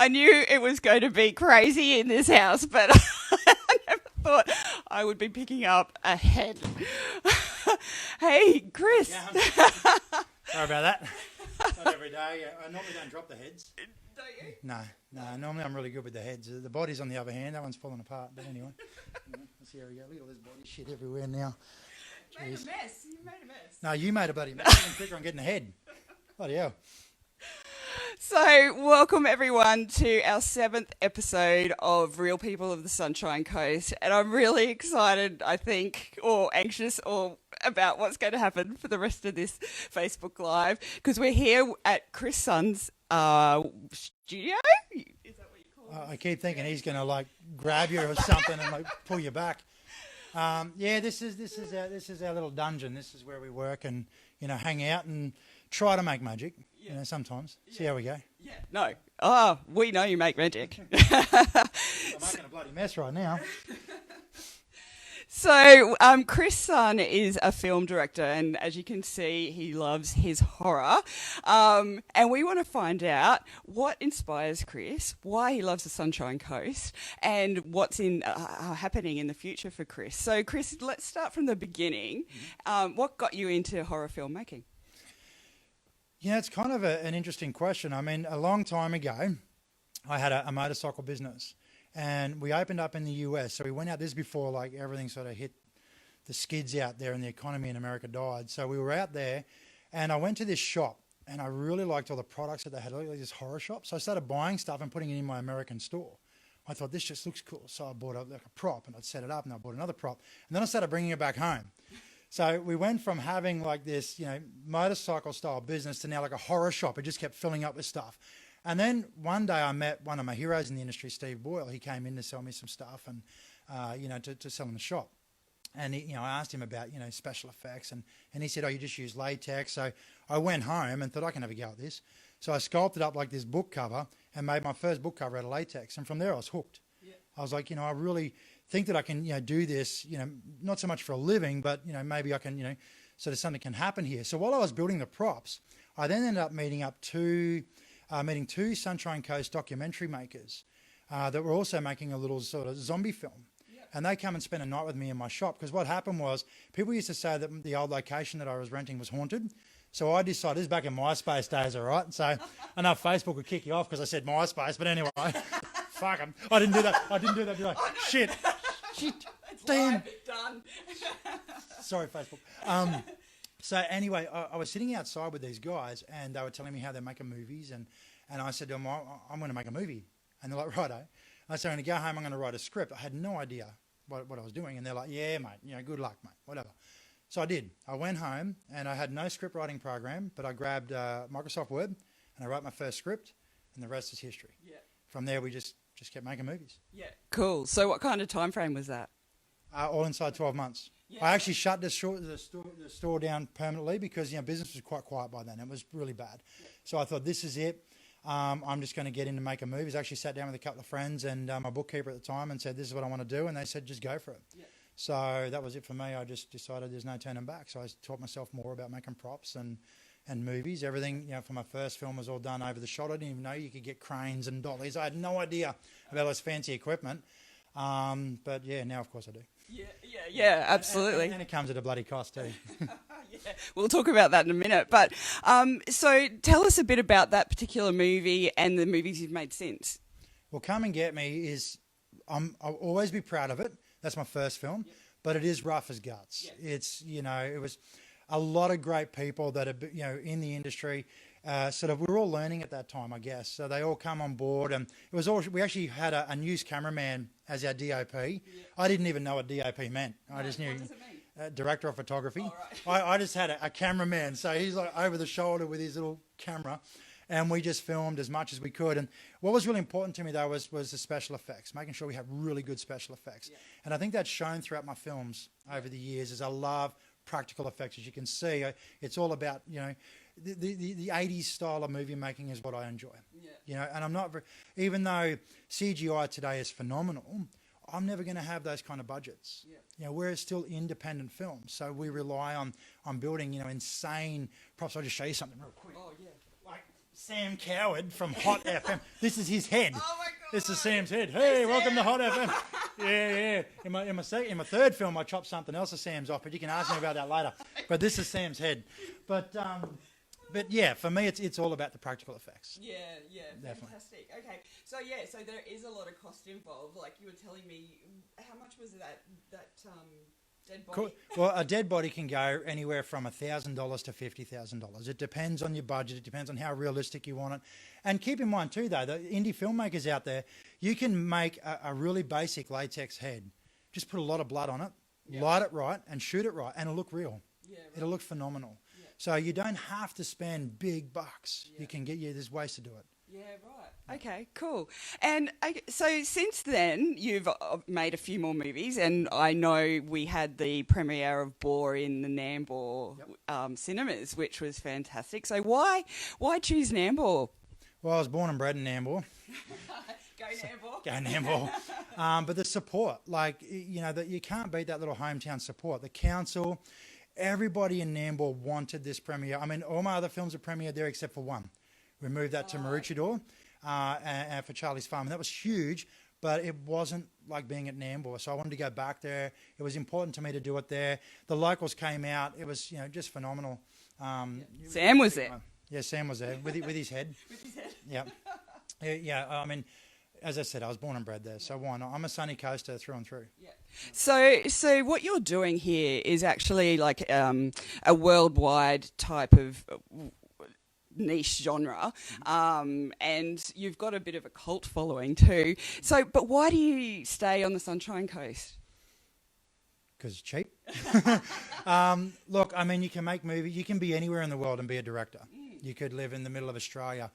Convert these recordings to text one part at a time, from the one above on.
I knew it was going to be crazy in this house, but I never thought I would be picking up a head. Hey, Chris. Yeah, sorry about that. Not every day. I normally don't drop the heads. Don't you? No. Normally I'm really good with the heads. The bodies, on the other hand, that one's falling apart. But anyway, let's see how we go. Look at all this body shit everywhere now. Made a mess. You made a mess. No, you made a bloody mess. You're quicker on getting the head. Bloody hell. So, welcome everyone to our 7th episode of Real People of the Sunshine Coast. And I'm really excited, I think, or anxious or about what's going to happen for the rest of this Facebook Live. Because we're here at Chris Sun's studio. Is that what you call it? I keep thinking he's going to like grab you or something and like pull you back. This is our little dungeon. This is where we work and hang out and try to make magic. Sometimes. See how we go. Yeah. No. Oh, we know you make magic. I'm making a bloody mess right now. So, Chris Sun is a film director, and as you can see, he loves his horror. And we want to find out what inspires Chris, why he loves the Sunshine Coast, and what's happening in the future for Chris. So, Chris, let's start from the beginning. What got you into horror filmmaking? Yeah, it's kind of an interesting question. I mean, a long time ago, I had a motorcycle business. And we opened up in the US. So we went out, this before like everything sort of hit the skids out there and the economy in America died. So we were out there and I went to this shop and I really liked all the products that they had, like this horror shop. So I started buying stuff and putting it in my American store. I thought this just looks cool. So I bought a prop and I'd set it up and I bought another prop. And then I started bringing it back home. So we went from having like this, motorcycle style business to now like a horror shop. It just kept filling up with stuff. And then one day I met one of my heroes in the industry, Steve Boyle. He came in to sell me some stuff and, to sell in the shop. And, I asked him about, special effects. And he said, you just use latex. So I went home and thought, I can have a go at this. So I sculpted up like this book cover and made my first book cover out of latex. And from there I was hooked. Yeah. I was like, I really think that I can, do this, not so much for a living, but, maybe I can, sort of something can happen here. So while I was building the props, I then ended up meeting two Sunshine Coast documentary makers that were also making a little sort of zombie film. Yeah. And they come and spend a night with me in my shop because what happened was people used to say that the old location that I was renting was haunted. So I decided, this is back in MySpace days, all right? So I know Facebook would kick you off because I said MySpace, but anyway, fuck them. I didn't do that, did I? Oh, no. Shit. It's damn. Live, done. Sorry, Facebook. So anyway, I was sitting outside with these guys and they were telling me how they're making movies and I said to them, I'm going to make a movie. And they're like, righto. I said, I'm going to go home, I'm going to write a script. I had no idea what I was doing. And they're like, yeah, mate, good luck, mate, whatever. So I did. I went home and I had no script writing program, but I grabbed Microsoft Word and I wrote my first script and the rest is history. Yeah. From there, we just kept making movies. Yeah. Cool. So what kind of time frame was that? All inside 12 months. Yeah. I actually shut the store down permanently because business was quite quiet by then. It was really bad. Yeah. So I thought, this is it. I'm just going to get into making movies. I actually sat down with a couple of friends and my bookkeeper at the time and said, this is what I want to do. And they said, just go for it. Yeah. So that was it for me. I just decided there's no turning back. So I taught myself more about making props and movies. Everything, for my first film was all done over the shot. I didn't even know you could get cranes and dollies. I had no idea about this fancy equipment. But yeah, now of course I do. Yeah, absolutely. And it comes at a bloody cost too. Yeah, we'll talk about that in a minute. But so tell us a bit about that particular movie and the movies you've made since. Well, Come and Get Me is, I'll always be proud of it. That's my first film, but it is rough as guts. Yeah. It's, it was a lot of great people that are, in the industry. We were all learning at that time, I guess. So they all come on board, and it was all. We actually had a news cameraman as our DOP. Yeah. I didn't even know what DOP meant. I just knew. What does it mean? Director of photography. Oh, right. I just had a cameraman, so he's like over the shoulder with his little camera, and we just filmed as much as we could. And what was really important to me though was the special effects, making sure we have really good special effects. Yeah. And I think that's shown throughout my films over the years. Is I love practical effects. As you can see, it's all about the 80s style of movie making is what I enjoy. Yeah. And I'm not even though CGI today is phenomenal, I'm never going to have those kind of budgets. Yeah. We're still independent films, so we rely on building insane props. I'll just show you something real quick. Oh yeah. Like Sam Coward from Hot FM. This is his head. Oh my God. This is Sam's head. Hey, welcome to Hot FM. Yeah. In my third film, I chopped something else of Sam's off, but you can ask me about that later. But this is Sam's head. But yeah, for me, it's all about the practical effects. Yeah, Definitely. fantastic. Okay, so there is a lot of cost involved. Like you were telling me, how much was that dead body? Well, a dead body can go anywhere from $1,000 to $50,000. It depends on your budget. It depends on how realistic you want it. And keep in mind too, though, the indie filmmakers out there, you can make a really basic latex head. Just put a lot of blood on it, light it right, and shoot it right, and it'll look real. Yeah, right. It'll look phenomenal. Yeah. So you don't have to spend big bucks. Yeah. There's ways to do it. Yeah, right. Okay, cool. And so since then, you've made a few more movies, and I know we had the premiere of Boar in the Nambour cinemas, which was fantastic. So why choose Nambour? Well, I was born and bred in Nambour. Go Nambour. Go Nambour. But the support, you can't beat that little hometown support. The council, everybody in Nambour wanted this premiere. I mean, all my other films are premiered there except for one. We moved that to Maroochydore and for Charlie's Farm, and that was huge, but it wasn't like being at Nambour, so I wanted to go back there. It was important to me to do it there. The locals came out. It was, just phenomenal. Sam was there. Yeah, Sam was there with his head. With his head. Yeah. Yeah, I mean, as I said, I was born and bred there, so why not? I'm a sunny coaster through and through. Yeah. So what you're doing here is actually like a worldwide type of niche genre, and you've got a bit of a cult following too. So, but why do you stay on the Sunshine Coast? Because it's cheap. Look, I mean, you can make movies. You can be anywhere in the world and be a director. You could live in the middle of Australia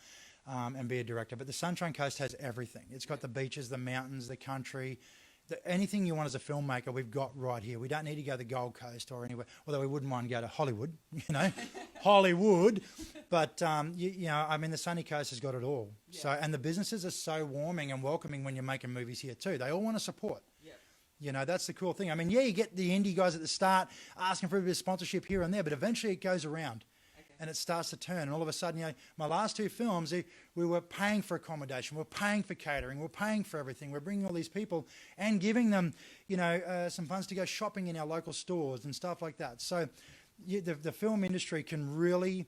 and be a director. But the Sunshine Coast has everything. It's got the beaches, the mountains, the country. Anything you want as a filmmaker, we've got right here. We don't need to go to the Gold Coast or anywhere, although we wouldn't mind go to Hollywood, Hollywood. But, I mean, the Sunny Coast has got it all. Yeah. So, and the businesses are so warming and welcoming when you're making movies here too. They all want to support. Yeah. That's the cool thing. I mean, you get the indie guys at the start asking for a bit of sponsorship here and there, but eventually it goes around. And it starts to turn, and all of a sudden, my last two films, we were paying for accommodation, we're paying for catering, we're paying for everything. We're bringing all these people and giving them, some funds to go shopping in our local stores and stuff like that. So, the film industry can really,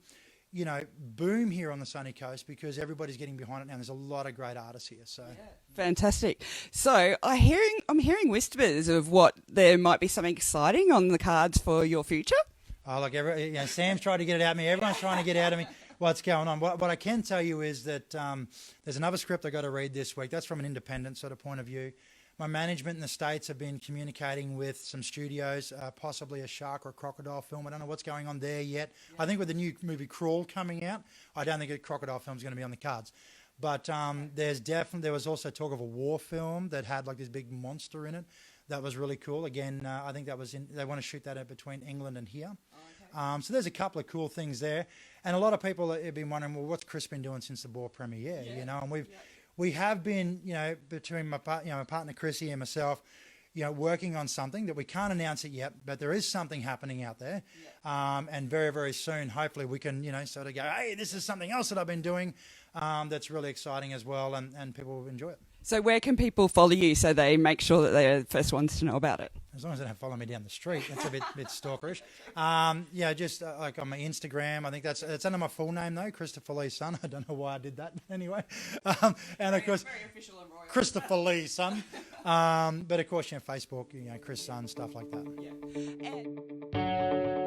boom here on the sunny coast because everybody's getting behind it now. There's a lot of great artists here. So fantastic. So I'm hearing whispers of what there might be something exciting on the cards for your future. Oh, look, Sam's trying to get it out of me. Everyone's trying to get out of me what's going on. What I can tell you is that there's another script I've got to read this week. That's from an independent sort of point of view. My management in the States have been communicating with some studios, possibly a shark or a crocodile film. I don't know what's going on there yet. Yeah. I think with the new movie Crawl coming out, I don't think a crocodile film is going to be on the cards. But there was also talk of a war film that had like this big monster in it. That was really cool. Again, I think they want to shoot that out between England and here. Oh, okay. So there's a couple of cool things there. And a lot of people have been wondering, well, what's Chris been doing since the Boar premiere? And we have been, between my partner Chrissy and myself, working on something that we can't announce it yet, but there is something happening out there. Yeah. And very, very soon, hopefully we can, sort of go, hey, this is something else that I've been doing that's really exciting as well, and people will enjoy it. So where can people follow you so they make sure that they're the first ones to know about it? As long as they don't follow me down the street. That's a bit stalkerish. Just like on my Instagram. I think it's under my full name, though, Christopher Lee Son. I don't know why I did that anyway. And, of course, very official and royal. Christopher Lee Son. But, of course, Facebook, Chris Son, stuff like that. Yeah.